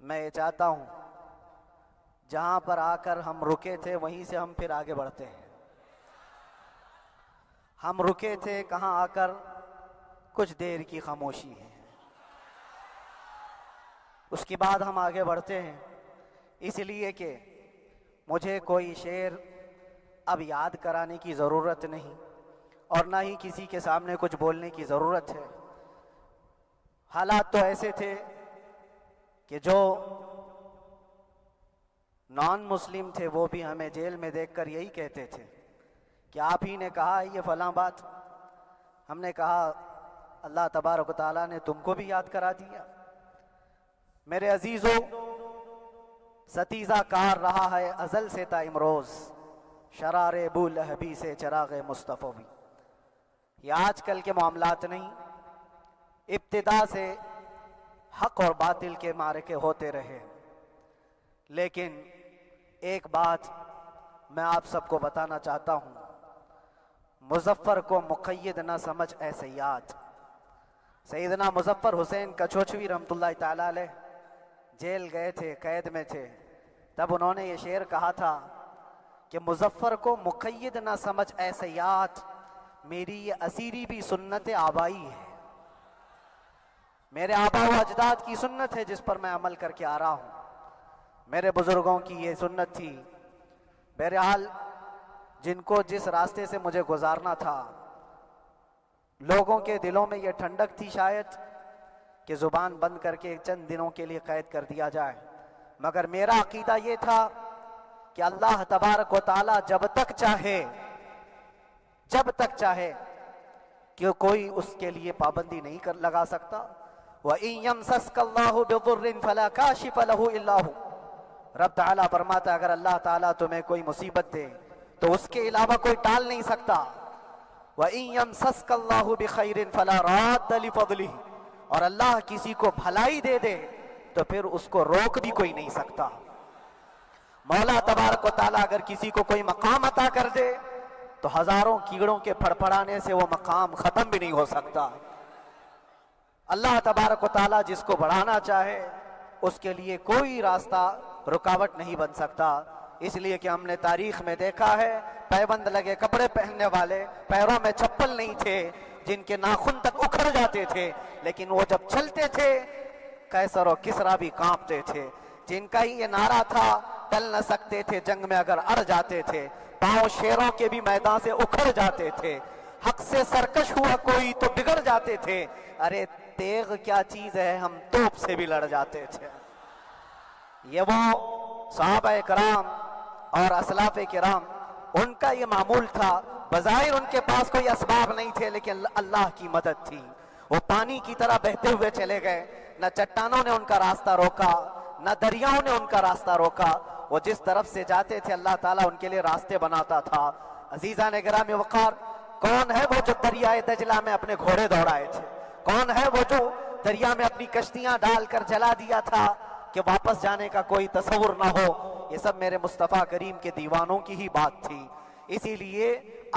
میں یہ چاہتا ہوں جہاں پر آ کر ہم رکے تھے وہیں سے ہم پھر آگے بڑھتے ہیں. ہم رکے تھے کہاں آ کر؟ کچھ دیر کی خاموشی ہے، اس کے بعد ہم آگے بڑھتے ہیں. اس لیے کہ مجھے کوئی شعر اب یاد کرانے کی ضرورت نہیں، اور نہ ہی کسی کے سامنے کچھ بولنے کی ضرورت ہے. حالات تو ایسے تھے کہ جو نان مسلم تھے وہ بھی ہمیں جیل میں دیکھ کر یہی کہتے تھے کہ آپ ہی نے کہا یہ فلاں بات. ہم نے کہا اللہ تبارک و تعالیٰ نے تم کو بھی یاد کرا دیا. میرے عزیزو، ستیزہ کار رہا ہے ازل سے تا امروز، شرار ابو لہبی سے چراغ مصطفی بھی. یہ آج کل کے معاملات نہیں، ابتدا سے حق اور باطل کے معرکے ہوتے رہے. لیکن ایک بات میں آپ سب کو بتانا چاہتا ہوں، مظفر کو مقید نہ سمجھ اے سیاد. سیدنا مظفر حسین کچھوچوی رحمۃ اللہ تعالی علیہ جیل گئے تھے، قید میں تھے. تب انہوں نے یہ شعر کہا تھا کہ مظفر کو مقید نہ سمجھ اے سیاد، میری یہ اسیری بھی سنت آبائی ہے. میرے آبا و اجداد کی سنت ہے جس پر میں عمل کر کے آ رہا ہوں. میرے بزرگوں کی یہ سنت تھی. بہرحال جن کو جس راستے سے مجھے گزارنا تھا، لوگوں کے دلوں میں یہ ٹھنڈک تھی شاید کہ زبان بند کر کے چند دنوں کے لیے قید کر دیا جائے، مگر میرا عقیدہ یہ تھا کہ اللہ تبارک و تعالی جب تک چاہے کہ کوئی اس کے لیے پابندی نہیں لگا سکتا. وَإِن يَمْسَسْكَ اللَّهُ بِضُرٍّ فَلَا كَاشِفَ لَهُ إِلَّا هُوَ. رب تعالیٰ فرماتا ہے اگر اللہ تعالیٰ تمہیں کوئی مصیبت دے تو اس کے علاوہ کوئی ٹال نہیں سکتا. وَإِن يَمْسَسْكَ اللَّهُ بِخَيْرٍ فَلَا رَادَّ لِفَضْلِهِ. اور اللہ کسی کو بھلائی دے دے تو پھر اس کو روک بھی کوئی نہیں سکتا. مولا تبارک و تعالیٰ اگر کسی کو کوئی مقام عطا کر دے تو ہزاروں کیڑوں کے پھڑپڑانے سے وہ مقام ختم بھی نہیں ہو سکتا. اللہ تبارک و تعالیٰ جس کو بڑھانا چاہے اس کے لیے کوئی راستہ رکاوٹ نہیں بن سکتا. اس لیے کہ ہم نے تاریخ میں دیکھا ہے پیبند لگے کپڑے پہننے والے، پیروں میں چپل نہیں تھے، جن کے ناخن تک اکھڑ جاتے تھے، لیکن وہ جب چلتے تھے قیصر و کسریٰ بھی کانپتے تھے. جن کا ہی یہ نعرہ تھا ٹل نہ سکتے تھے جنگ میں اگر اڑ جاتے تھے، پاؤں شیروں کے بھی میدان سے اکھڑ جاتے تھے. حق سے سرکش ہوا کوئی تو بگڑ جاتے تھے، ارے تیغ کیا چیز ہے ہم توپ سے بھی لڑ جاتے تھے. یہ وہ صحابہ کرام اور اسلاف کرام، ان کا یہ معمول تھا. بظاہر ان کے پاس کوئی اسباب نہیں تھے لیکن اللہ کی مدد تھی. وہ پانی کی طرح بہتے ہوئے چلے گئے، نہ چٹانوں نے ان کا راستہ روکا، نہ دریاؤں نے ان کا راستہ روکا. وہ جس طرف سے جاتے تھے اللہ تعالیٰ ان کے لیے راستے بناتا تھا. عزیزان گرامی وقار، کون ہے وہ جو دریائے دجلہ میں اپنے گھوڑے دوڑائے تھے؟ کون ہے وہ جو دریا میں اپنی کشتیاں ڈال کر جلا دیا تھا کہ واپس جانے کا کوئی تصور نہ ہو؟ یہ سب میرے مصطفیٰ کریم کے دیوانوں کی ہی بات تھی. اسی لیے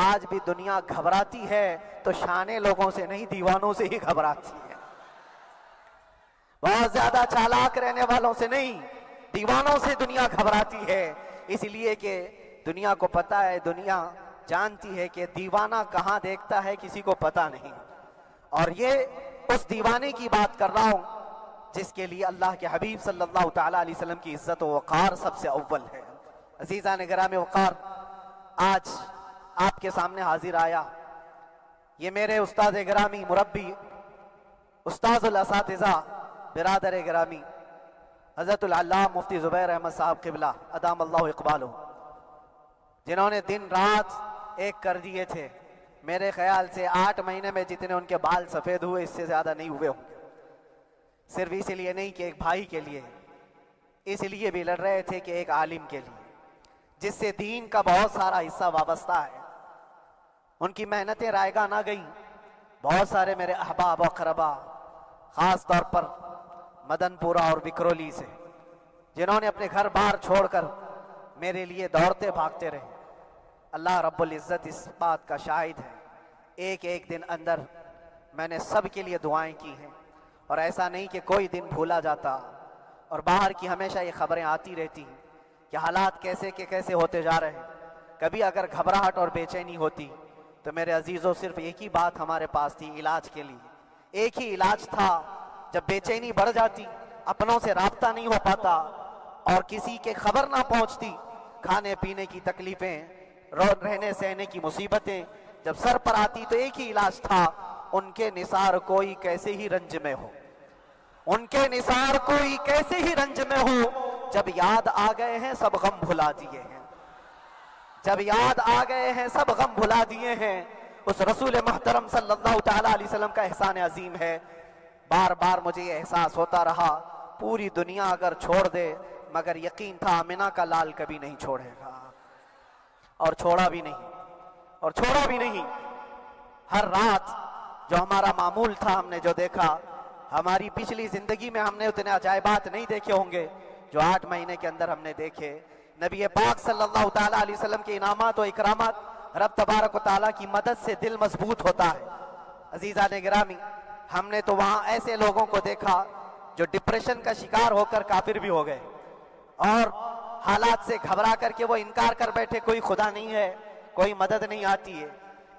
آج بھی دنیا گھبراتی ہے تو شانے لوگوں سے نہیں، دیوانوں سے ہی گھبراتی ہے. بہت زیادہ چالاک رہنے والوں سے نہیں، دیوانوں سے دنیا گھبراتی ہے. اس لیے کہ دنیا کو پتا ہے، دنیا جانتی ہے کہ دیوانہ کہاں دیکھتا ہے کسی کو پتا نہیں. اور یہ اس دیوانے کی بات کر رہا ہوں جس کے لیے اللہ کے حبیب صلی اللہ تعالیٰ علیہ وسلم کی عزت و وقار سب سے اول ہے. عزیزان گرامی وقار، آج آپ کے سامنے حاضر آیا، یہ میرے استاد گرامی، مربی، استاذ الاساتذہ، برادر گرامی حضرت العلامہ مفتی زبیر احمد صاحب قبلہ ادام اللہ اقبالہ، جنہوں نے دن رات ایک کر دیے تھے. میرے خیال سے 8 مہینے میں جتنے ان کے بال سفید ہوئے اس سے زیادہ نہیں ہوئے ہوں گے. صرف اس لیے نہیں کہ ایک بھائی کے لیے، اس لیے بھی لڑ رہے تھے کہ ایک عالم کے لیے جس سے دین کا بہت سارا حصہ وابستہ ہے. ان کی محنتیں رائگاں نہ گئیں. بہت سارے میرے احباب و اقربا، خاص طور پر مدن پورہ اور وکرولی سے، جنہوں نے اپنے گھر بار چھوڑ کر میرے لیے دوڑتے بھاگتے رہے. اللہ رب العزت اس بات کا شاہد ہے، ایک ایک دن اندر میں نے سب کے لیے دعائیں کی ہیں، اور ایسا نہیں کہ کوئی دن بھولا جاتا. اور باہر کی ہمیشہ یہ خبریں آتی رہتی ہیں کہ حالات کیسے کے کیسے ہوتے جا رہے ہیں. کبھی اگر گھبراہٹ اور بے چینی ہوتی تو میرے عزیزوں صرف ایک ہی بات ہمارے پاس تھی علاج کے لیے. ایک ہی علاج تھا. جب بے چینی بڑھ جاتی، اپنوں سے رابطہ نہیں ہو پاتا اور کسی کے خبر نہ پہنچتی، کھانے پینے کی تکلیفیں، رہنے سہنے کی مصیبتیں جب سر پر آتی تو ایک ہی علاج تھا، ان کے نثار کوئی کیسے ہی رنج میں ہو، ان کے نثار کوئی کیسے ہی رنج میں ہو. جب یاد آ گئے ہیں سب غم بھلا دیے ہیں، جب یاد آ گئے ہیں سب غم بھلا دیے ہیں. اس رسول محترم صلی اللہ تعالیٰ علیہ وسلم کا احسان عظیم ہے. بار بار مجھے یہ احساس ہوتا رہا پوری دنیا اگر چھوڑ دے مگر یقین تھا آمنہ کا لال کبھی نہیں چھوڑے گا، اور چھوڑا بھی نہیں، اور چھوڑا بھی نہیں. ہر رات جو ہمارا معمول تھا ہم نے جو دیکھا، ہماری پچھلی زندگی میں ہم نے اتنے عجائبات نہیں دیکھے ہوں گے جو 8 مہینے کے اندر ہم نے دیکھے. نبی پاک صلی اللہ تعالیٰ علیہ وسلم کے انعامات و اکرامات، رب تبارک و تعالیٰ کی مدد سے دل مضبوط ہوتا ہے. عزیزان گرامی، ہم نے تو وہاں ایسے لوگوں کو دیکھا جو ڈپریشن کا شکار ہو کر کافر بھی ہو گئے اور حالات سے گھبرا کر کے وہ انکار کر بیٹھے کوئی خدا نہیں ہے، کوئی مدد نہیں آتی ہے.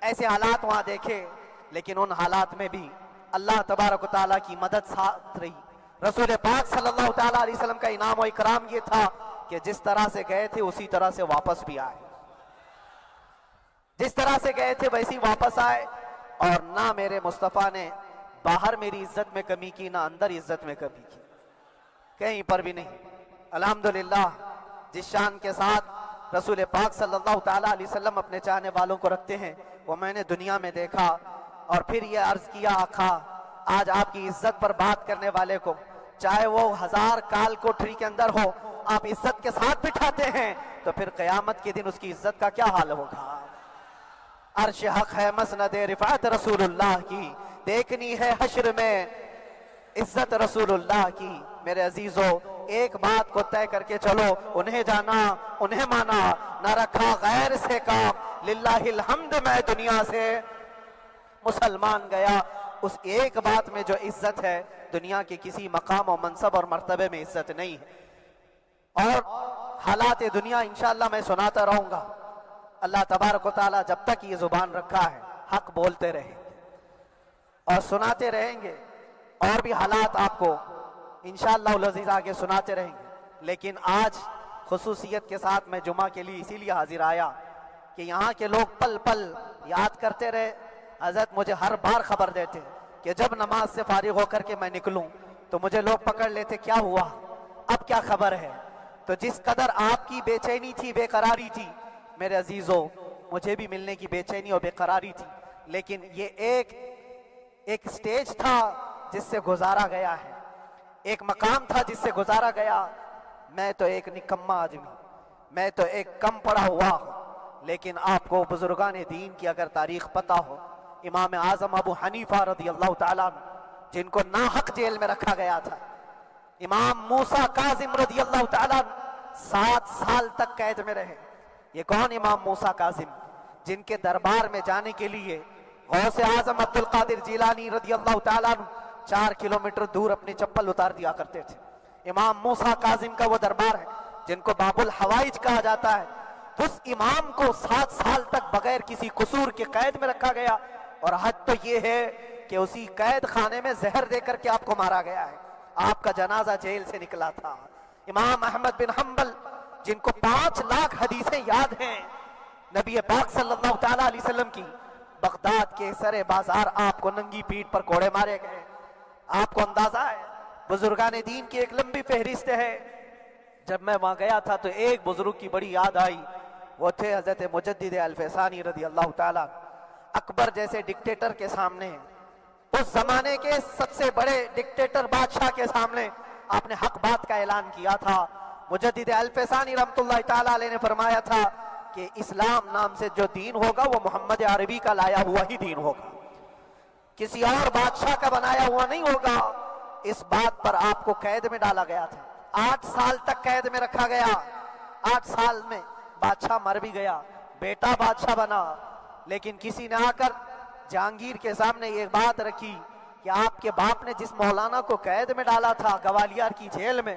ایسے حالات وہاں دیکھے، لیکن ان حالات میں بھی اللہ تبارک و تعالیٰ کی مدد ساتھ رہی. رسول پاک صلی اللہ تعالیٰ علیہ وسلم کا انعام و اکرام یہ تھا کہ جس طرح سے گئے تھے اسی طرح سے واپس بھی آئے، جس طرح سے گئے تھے ویسی واپس آئے. اور نہ میرے مصطفیٰ نے باہر میری عزت میں کمی کی، نہ اندر عزت میں کمی کی، کہیں پر بھی نہیں. الحمدللہ جس شان کے ساتھ رسول پاک صلی اللہ تعالیٰ علیہ وسلم اپنے چاہنے والوں کو رکھتے ہیں وہ میں نے دنیا میں دیکھا. اور پھر یہ عرض کیا آقا آج آپ کی عزت پر بات کرنے والے کو چاہے وہ 1000 کال کوٹری کے اندر ہو آپ عزت کے ساتھ بٹھاتے ہیں تو پھر قیامت کے دن اس کی عزت کا کیا حال ہوگا. عرش حق ہے مسند رفعت رسول اللہ کی، دیکھنی ہے حشر میں عزت رسول اللہ کی. میرے عزیزو ایک بات کو طے کر کے چلو، انہیں جانا انہیں مانا، نہ رکھا غیر سے کام، للہ الحمد میں دنیا سے مسلمان گیا. اس ایک بات میں جو عزت ہے دنیا کے کسی مقام و منصب اور مرتبے میں عزت نہیں ہے. اور حالات دنیا انشاءاللہ میں سناتا رہوں گا. اللہ تبارک و تعالیٰ جب تک یہ زبان رکھا ہے حق بولتے رہیں گے اور سناتے رہیں گے، اور بھی حالات آپ کو انشاءاللہ العزیز آگے سناتے رہیں گے. لیکن آج خصوصیت کے ساتھ میں جمعہ کے لیے اسی لیے حاضر آیا کہ یہاں کے لوگ پل پل یاد کرتے رہے. حضرت مجھے ہر بار خبر دیتے کہ جب نماز سے فارغ ہو کر کے میں نکلوں تو مجھے لوگ پکڑ لیتے کیا ہوا، اب کیا خبر ہے. تو جس قدر آپ کی بے چینی تھی، بے قراری تھی، میرے عزیزو مجھے بھی ملنے کی بے چینی اور بے قراری تھی. لیکن یہ ایک سٹیج تھا جس سے گزارا گیا ہے، ایک مقام تھا جس سے گزارا گیا. میں تو ایک نکما آدمی، میں تو ایک کم پڑا ہوا ہوں، لیکن آپ کو بزرگان دین کی اگر تاریخ پتہ ہو، امام اعظم ابو حنیفہ رضی اللہ تعالیٰ عنہ جن کو ناحق جیل میں رکھا گیا تھا، امام موسیٰ کاظم رضی اللہ تعالیٰ عنہ 7 سال تک قید میں رہے. یہ کون امام موسیٰ کاظم جن کے دربار میں جانے کے لیے غوث اعظم عبد القادر جیلانی رضی اللہ تعالیٰ عنہ 4 کلومیٹر دور اپنی چپل اتار دیا کرتے تھے. امام موسیٰ کاظم کا وہ دربار ہے جن کو باب الحوائج کہا جاتا ہے. اس امام کو 7 سال تک بغیر کسی قصور کے قید میں رکھا گیا، اور حد تو یہ ہے کہ اسی قید خانے میں زہر دے کر کے آپ کو مارا گیا ہے. آپ کا جنازہ جیل سے نکلا تھا. امام احمد بن حنبل جن کو 5 لاکھ حدیثیں یاد ہیں نبی پاک صلی اللہ تعالیٰ علیہ وسلم کی، بغداد کے سر بازار آپ کو ننگی پیٹھ پر کوڑے مارے گئے. آپ کو اندازہ ہے بزرگان دین کی ایک لمبی فہرست ہے. جب میں وہاں گیا تھا تو ایک بزرگ کی بڑی یاد آئی، وہ تھے حضرت مجدد الفیسانی رضی اللہ تعالیٰ. اکبر جیسے ڈکٹیٹر کے سامنے، اس زمانے کے سب سے بڑے ڈکٹیٹر بادشاہ کے سامنے آپ نے حق بات کا اعلان کیا تھا. مجدد الفیسانی رحمت اللہ تعالیٰ علیہ نے فرمایا تھا کہ اسلام نام سے جو دین ہوگا وہ محمد عربی کا لایا ہوا ہی دین ہوگا، کسی اور بادشاہ کا بنایا ہوا نہیں ہوگا. اس بات پر آپ کو قید میں ڈالا گیا تھا، 8 سال تک قید میں رکھا گیا. 8 سال میں بادشاہ مر بھی گیا، بیٹا بادشاہ بنا، لیکن کسی نے آ کر جہانگیر کے سامنے یہ بات رکھی کہ آپ کے باپ نے جس مولانا کو قید میں ڈالا تھا گوالیار کی جیل میں،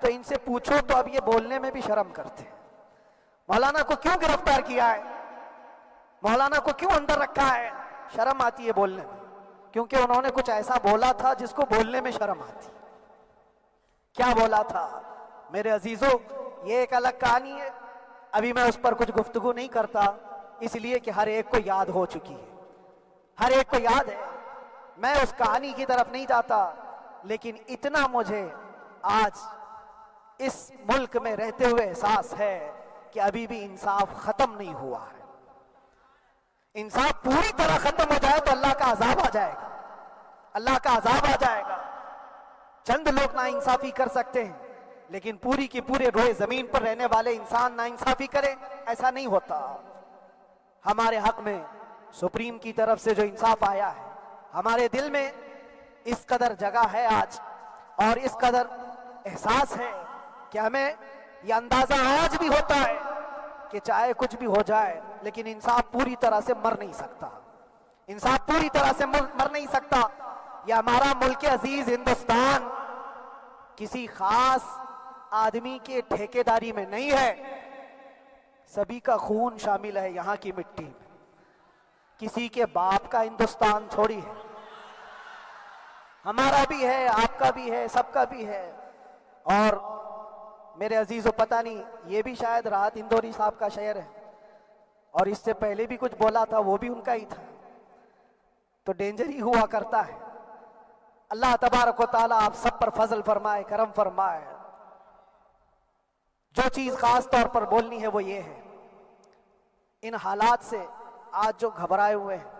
تو ان سے پوچھو تو اب یہ بولنے میں بھی شرم کرتے ہیں۔ مولانا کو کیوں گرفتار کیا ہے، مولانا کو کیوں اندر رکھا ہے، شرم آتی ہے بولنے میں، کیونکہ انہوں نے کچھ ایسا بولا تھا جس کو بولنے میں شرم آتی۔ کیا بولا تھا میرے عزیزوں، یہ ایک الگ کہانی ہے، ابھی میں اس پر کچھ گفتگو نہیں کرتا، اس لیے کہ ہر ایک کو یاد ہو چکی ہے، ہر ایک کو یاد ہے، میں اس کہانی کی طرف نہیں جاتا، لیکن اتنا مجھے آج اس ملک میں رہتے ہوئے احساس ہے کہ ابھی بھی انصاف ختم نہیں ہوا ہے۔ انصاف پوری طرح ختم ہو جائے تو اللہ کا عذاب آ جائے گا، اللہ کا عذاب آ جائے گا۔ چند لوگ نا انصافی کر سکتے ہیں، لیکن پوری کی پورے روئے زمین پر رہنے والے انسان نا انصافی کرے، ایسا نہیں ہوتا۔ ہمارے حق میں سپریم کی طرف سے جو انصاف آیا ہے، ہمارے دل میں اس قدر جگہ ہے آج، اور اس قدر احساس ہے کہ ہمیں یہ اندازہ آج بھی ہوتا ہے کہ چاہے کچھ بھی ہو جائے لیکن انصاف پوری طرح سے مر نہیں سکتا، انصاف پوری طرح سے مر نہیں سکتا۔ یہ ہمارا ملک عزیز ہندوستان کسی خاص آدمی کے ٹھیکیداری میں نہیں ہے، سبھی کا خون شامل ہے یہاں کی مٹی میں، کسی کے باپ کا ہندوستان تھوڑی ہے، ہمارا بھی ہے، آپ کا بھی ہے، سب کا بھی ہے۔ اور میرے عزیزو پتہ نہیں، یہ بھی شاید راحت اندوری صاحب کا شعر ہے، اور اس سے پہلے بھی کچھ بولا تھا وہ بھی ان کا ہی تھا، تو ڈینجر ہی ہوا کرتا ہے۔ اللہ تبارک و تعالیٰ آپ سب پر فضل فرمائے، کرم فرمائے۔ جو چیز خاص طور پر بولنی ہے وہ یہ ہے، ان حالات سے آج جو گھبرائے ہوئے ہیں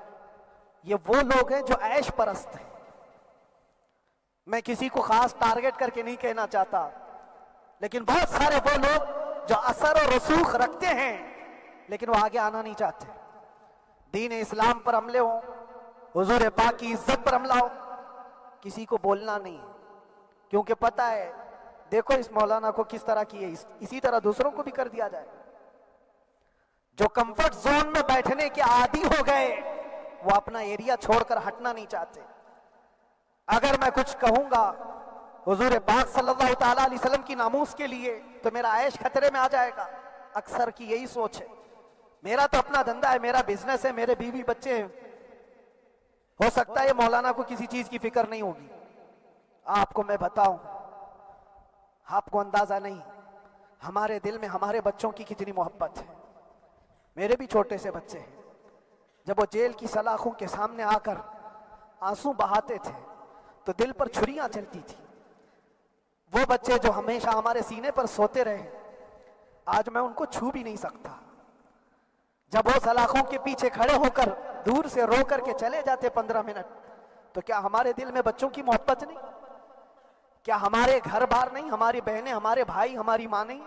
یہ وہ لوگ ہیں جو عیش پرست ہیں۔ میں کسی کو خاص ٹارگٹ کر کے نہیں کہنا چاہتا، لیکن بہت سارے وہ لوگ جو اثر و رسوخ رکھتے ہیں لیکن وہ آگے آنا نہیں چاہتے، دین اسلام پر حملے ہوں، حضور پاک کی عزت پر حملہ ہو، کسی کو بولنا نہیں ہے، کیونکہ پتہ ہے دیکھو اس مولانا کو کس طرح کی ہے، اسی طرح دوسروں کو بھی کر دیا جائے۔ جو کمفرٹ زون میں بیٹھنے کے عادی ہو گئے وہ اپنا ایریا چھوڑ کر ہٹنا نہیں چاہتے۔ اگر میں کچھ کہوں گا حضور پاک صلی اللہ تعالیٰ علیہ وسلم کی ناموس کے لیے تو میرا عیش خطرے میں آ جائے گا، اکثر کی یہی سوچ ہے۔ میرا تو اپنا دھندا ہے، میرا بزنس ہے، میرے بیوی بچے ہیں، ہو سکتا ہے مولانا کو کسی چیز کی فکر نہیں ہوگی۔ آپ کو میں بتاؤں، آپ کو اندازہ نہیں ہمارے دل میں ہمارے بچوں کی کتنی محبت ہے۔ میرے بھی چھوٹے سے بچے ہیں، جب وہ جیل کی سلاخوں کے سامنے آ کر آنسو بہاتے تھے تو دل پر چھریاں چلتی تھی۔ وہ بچے جو ہمیشہ ہمارے سینے پر سوتے رہے، آج میں ان کو چھو بھی نہیں سکتا۔ جب وہ سلاخوں کے پیچھے کھڑے ہو کر دور سے رو کر کے چلے جاتے 15 منٹ، تو کیا ہمارے دل میں بچوں کی محبت نہیں؟ کیا ہمارے گھر بار نہیں، ہماری بہنیں، ہمارے بھائی، ہماری ماں نہیں؟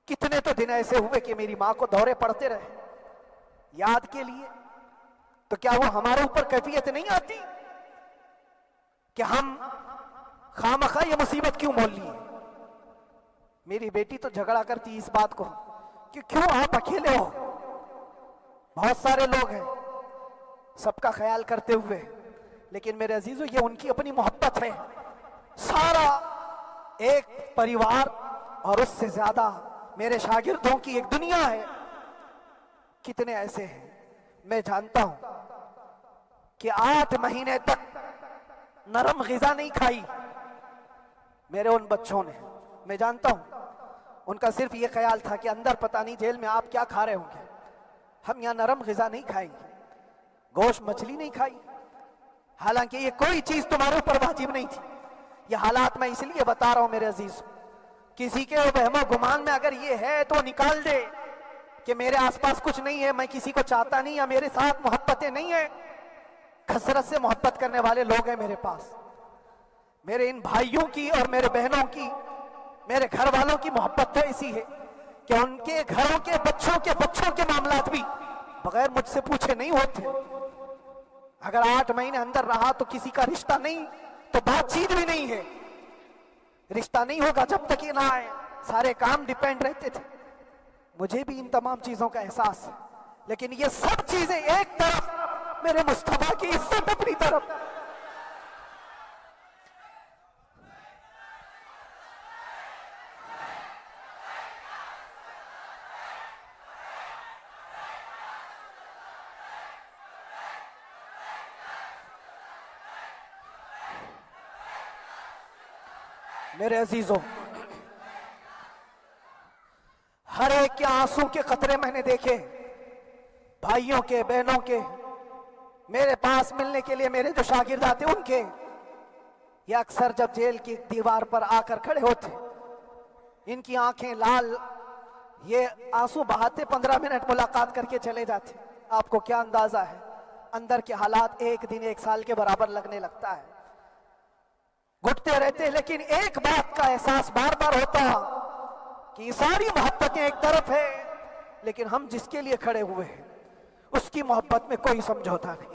کتنے تو دن ایسے ہوئے کہ میری ماں کو دورے پڑتے رہے یاد کے لیے، تو کیا وہ ہمارے اوپر کیفیت نہیں آتی کہ ہم خامخواہ یہ مصیبت کیوں مول لی ہے؟ میری بیٹی تو جھگڑا کرتی اس بات کو کہ کیوں آپ اکیلے ہو، بہت سارے لوگ ہیں سب کا خیال کرتے ہوئے، لیکن میرے عزیزو یہ ان کی اپنی محبت ہے، سارا ایک پریوار، اور اس سے زیادہ میرے شاگردوں کی ایک دنیا ہے۔ کتنے ایسے ہیں، میں جانتا ہوں کہ 8 مہینے تک نرم غذا نہیں کھائی میرے ان بچوں نے، میں جانتا ہوں ان کا صرف یہ خیال تھا کہ اندر پتہ نہیں جیل میں آپ کیا کھا رہے ہوں گے، ہم یہاں نرم غذا نہیں کھائیں گے، گوشت مچھلی نہیں کھائی، حالانکہ یہ کوئی چیز تمہارے اوپر واجب نہیں تھی۔ یہ حالات میں اس لیے بتا رہا ہوں میرے عزیز، کسی کے وہم و گمان میں اگر یہ ہے تو نکال دے کہ میرے آس پاس کچھ نہیں ہے، میں کسی کو چاہتا نہیں، یا میرے ساتھ محبتیں نہیں ہیں۔ کثرت سے محبت کرنے والے لوگ ہیں میرے پاس، میرے ان بھائیوں کی اور میرے بہنوں کی، میرے گھر والوں کی محبت تو ایسی ہے کہ ان کے گھروں کے بچوں کے معاملات بھی بغیر مجھ سے پوچھے نہیں ہوتے۔ اگر 8 مہینے اندر رہا تو کسی کا رشتہ نہیں تو بات چیت بھی نہیں ہے، رشتہ نہیں ہوگا جب تک یہ نہ آئے، سارے کام ڈیپینڈ رہتے تھے۔ مجھے بھی ان تمام چیزوں کا احساس ہے، لیکن یہ سب چیزیں ایک طرف، میرے مصطفیٰ کی عزت اپنی طرف۔ میرے عزیزوں، ہر ایک کے آنسوں کے قطرے میں نے دیکھے، بھائیوں کے، بہنوں کے، میرے پاس ملنے کے لیے میرے جو شاگرد آتے ان کے، یہ اکثر جب جیل کی دیوار پر آ کر کھڑے ہوتے، ان کی آنکھیں لال، یہ آنسو بہاتے 15 منٹ ملاقات کر کے چلے جاتے۔ آپ کو کیا اندازہ ہے اندر کے حالات ایک دن ایک سال کے برابر لگنے لگتا ہے، گھٹتے رہتے، لیکن ایک بات کا احساس بار بار ہوتا کہ یہ ساری محبتیں ایک طرف ہے، لیکن ہم جس کے لیے کھڑے ہوئے ہیں اس کی محبت میں کوئی سمجھوتا نہیں۔